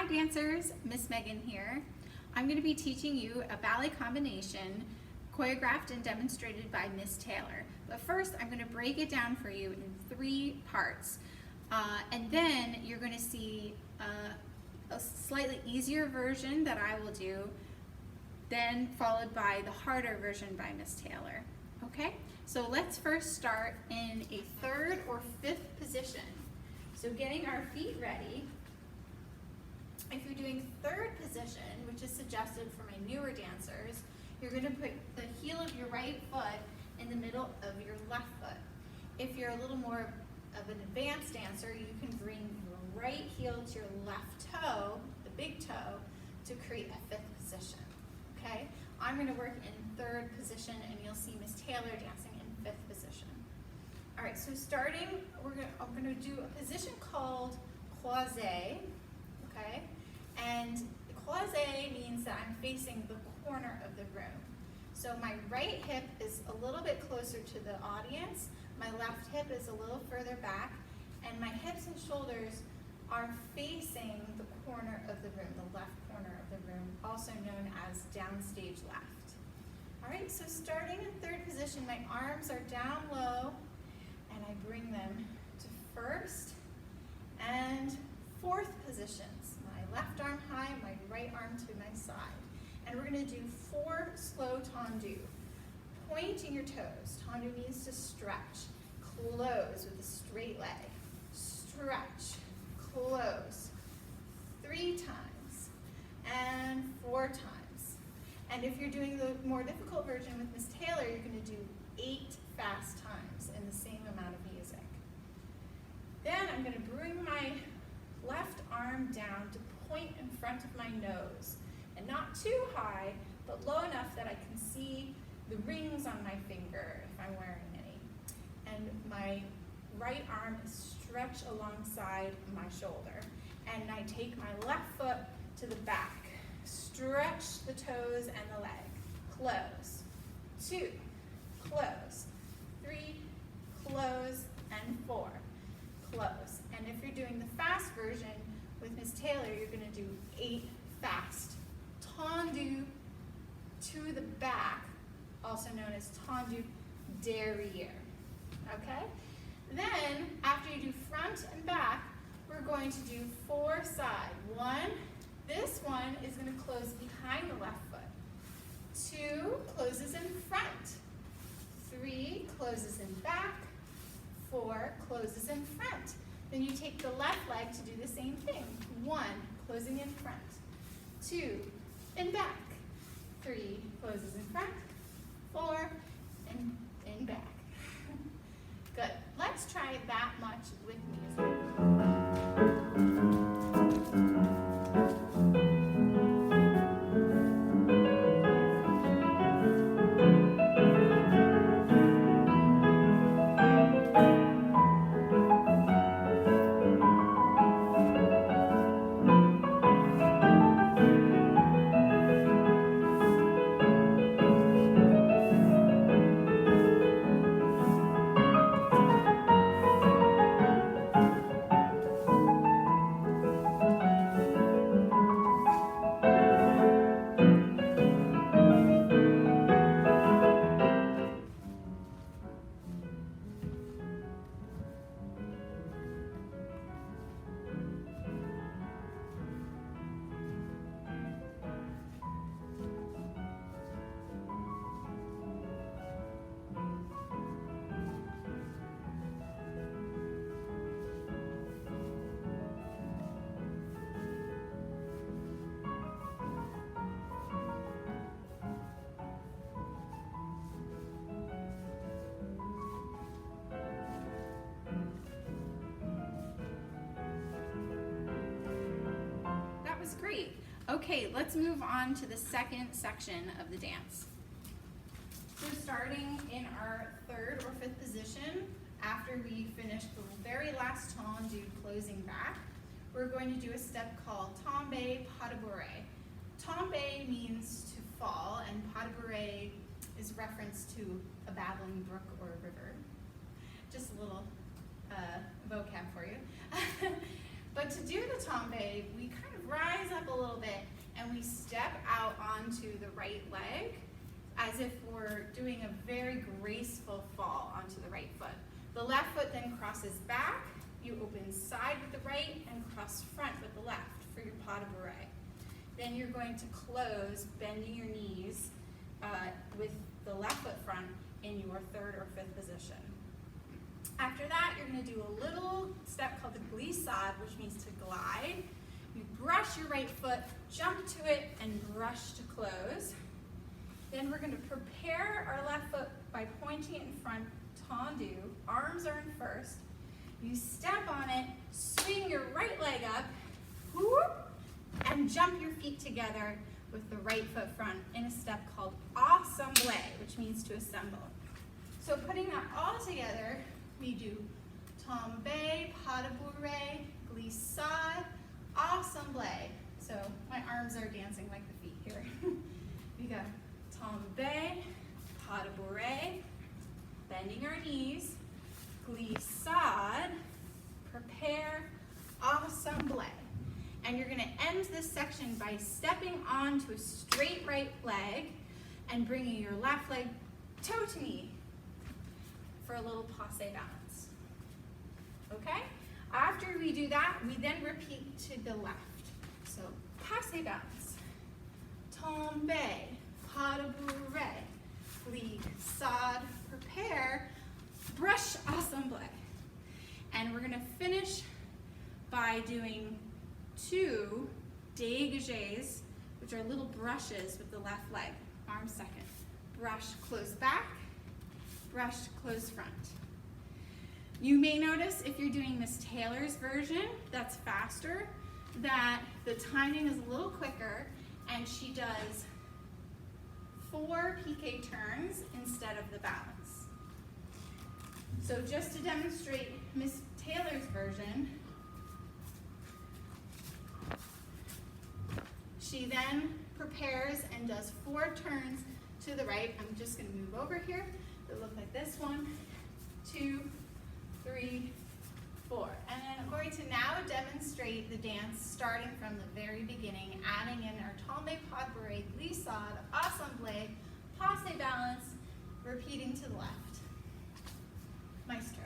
Hi dancers, Miss Megan here. I'm going to be teaching you a ballet combination choreographed and demonstrated by Ms. Taylor. But first I'm going to break it down for you in 3 parts. And then you're going to see a slightly easier version that I will do, then followed by the harder version by Ms. Taylor. Okay, so let's first start in a 3rd or 5th position. So getting our feet ready. If you're doing 3rd position, which is suggested for my newer dancers, you're going to put the heel of your right foot in the middle of your left foot. If you're a little more of an advanced dancer, you can bring your right heel to your left toe, the big toe, to create a 5th position. Okay? I'm going to work in 3rd position, and you'll see Ms. Taylor dancing in 5th position. All right, so starting, I'm going to do a position called croisé. Okay? And the croisé means that I'm facing the corner of the room. So my right hip is a little bit closer to the audience, my left hip is a little further back, and my hips and shoulders are facing the corner of the room, the left corner of the room, also known as downstage left. All right, so starting in 3rd position, my arms are down low, and I bring them to 1st and 4th positions. My left arm high, my right arm to my side. And we're going to do 4 slow tendu. Pointing your toes. Tendu means to stretch. Close with a straight leg. Stretch. Close. 3 times. And 4 times. And if you're doing the more difficult version with Ms. Taylor, you're going to do 8 fast times in the same amount of music. Then I'm going to bring my left arm down to point in front of my nose, and not too high, but low enough that I can see the rings on my finger if I'm wearing any. And my right arm is stretched alongside my shoulder. And I take my left foot to the back. Stretch the toes and the leg. Close. 2. Close. 3. Close. And 4. Close. And if you're doing the fast version with Ms. Taylor, you're going to do 8 fast. Tendu to the back, also known as tendu derrière. Okay? Then, after you do front and back, we're going to do 4 side. 1, this one is going to close behind the left foot. 2 closes in front. 3 closes in back. 4 closes in front. Then you take the left leg to do the same thing. 1, closing in front. 2, in back. 3, closes in front. 4, and in back. Good. Let's try that much with music. Great. Okay, let's move on to the 2nd section of the dance. So starting in our 3rd or 5th position, after we finish the very last tendu closing back, we're going to do a step called tombe pas de bourrée. Tombe means to fall, and pas de bourrée is reference to a babbling brook or a river. Just a little vocab for you. But to do the tombe, we kind of rise a little bit and we step out onto the right leg as if we're doing a very graceful fall onto the right foot. The left foot then crosses back. You open side with the right and cross front with the left for your pas de bourrée. Then you're going to close, bending your knees with the left foot front in your third or fifth position. After that, you're going to do a little step called the glissade, which means to glide. You brush your right foot, jump to it, and brush to close. Then we're going to prepare our left foot by pointing it in front, tendu. Arms are in first. You step on it, swing your right leg up, whoop, and jump your feet together with the right foot front in a step called assemblée, which means to assemble. So putting that all together, we do tombé, pas de bourrée, glissade, assemblée. So my arms are dancing like the feet here. We go tombé, pas de bourrée, bending our knees, glissade, prepare, assemblée. And you're going to end this section by stepping onto a straight right leg and bringing your left leg toe to knee for a little passé balance. Okay? After we do that, we then repeat to the left. So passé balance, tombé, pas de bourrée, glissade, prepare, brush assemblée. And we're going to finish by doing 2 dégagés, which are little brushes with the left leg. Arm second. Brush, close back, brush, close front. You may notice if you're doing Ms. Taylor's version, that's faster, that the timing is a little quicker and she does 4 piqué turns instead of the balance. So just to demonstrate Ms. Taylor's version, she then prepares and does 4 turns to the right. I'm just going to move over here. They look like this. 1, 2, 3, 4. And then I'm going to now demonstrate the dance starting from the very beginning, adding in our tombé, pas de bourrée, glissade, assemblée, passé balance, repeating to the left. Maestro.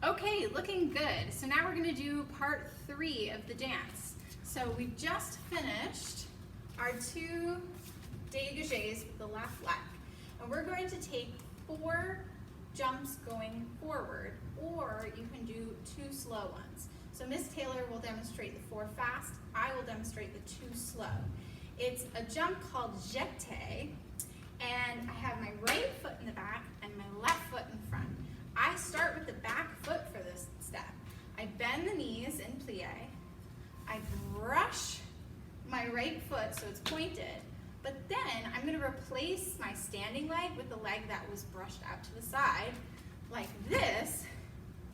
Okay, looking good. So now we're going to do part 3 of the dance. So we've just finished our 2 dégagés with the left leg. And we're going to take 4 jumps going forward, or you can do 2 slow ones. So Ms. Taylor will demonstrate the 4 fast, I will demonstrate the 2 slow. It's a jump called jeté, and I have my right foot in the back and my left foot in front. I start with the back foot for this step. I bend the knees in plie. I brush my right foot so it's pointed, but then I'm going to replace my standing leg with the leg that was brushed out to the side, like this,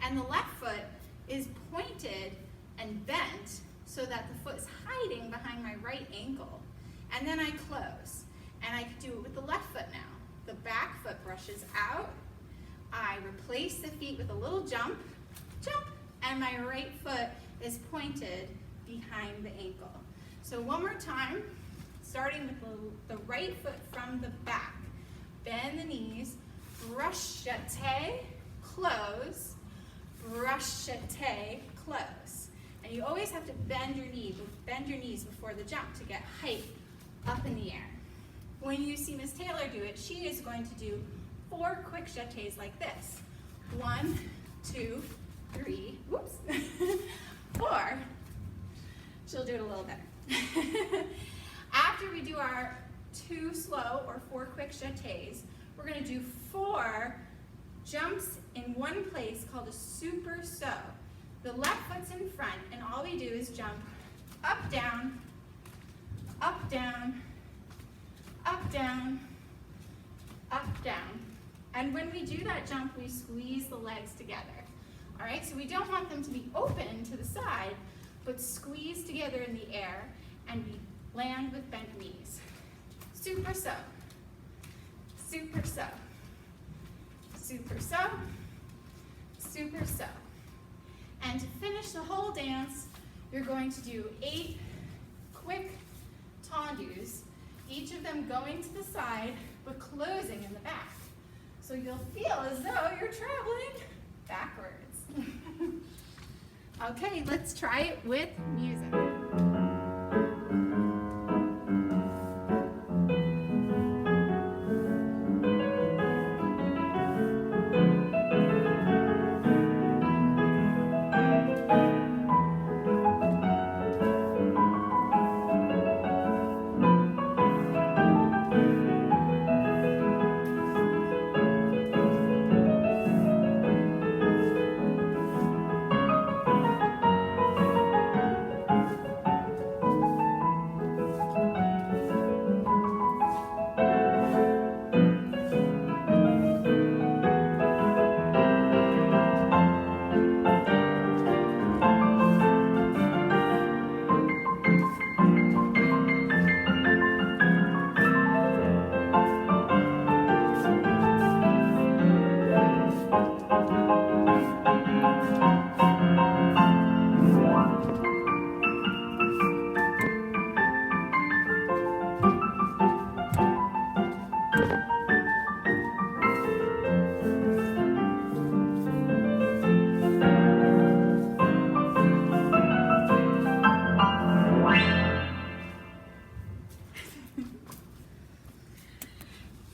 and the left foot is pointed and bent so that the foot is hiding behind my right ankle. And then I close. And I can do it with the left foot now. The back foot brushes out. I replace the feet with a little jump, jump, and my right foot is pointed behind the ankle. So one more time, starting with the right foot from the back. Bend the knees, brush, jeté, close, brush, jeté, close. And you always have to bend your knees before the jump to get height up in the air. When you see Ms. Taylor do it, she is going to do 4 quick jetés like this. 1, 2, 3, whoops, 4. She'll do it a little better. After we do our 2 slow or 4 quick jetés, we're going to do 4 jumps in one place called a super saut. The left foot's in front, and all we do is jump up, down, up, down, up, down, up, down. And when we do that jump, we squeeze the legs together. All right, so we don't want them to be open to the side, but squeeze together in the air, and we land with bent knees. Super saut, super saut, super saut, super saut. And to finish the whole dance, you're going to do 8 quick tendus, each of them going to the side, but closing in the back. So you'll feel as though you're traveling backwards. Okay, let's try it with music.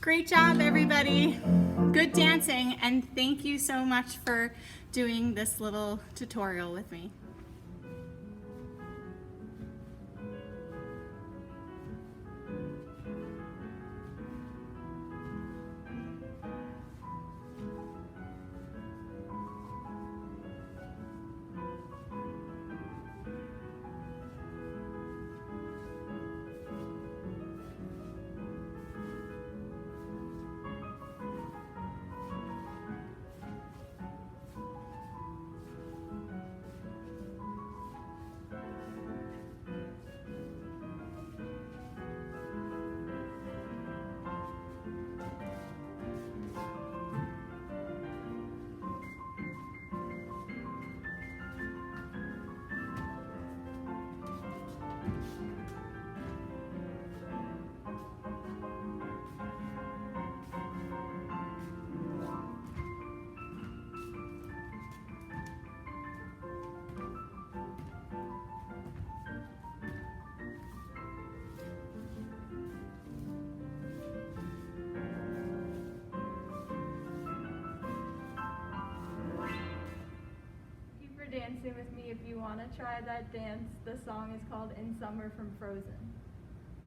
Great job, everybody. Good dancing, and thank you so much for doing this little tutorial with me. Dancing with me. If you want to try that dance, the song is called In Summer from Frozen.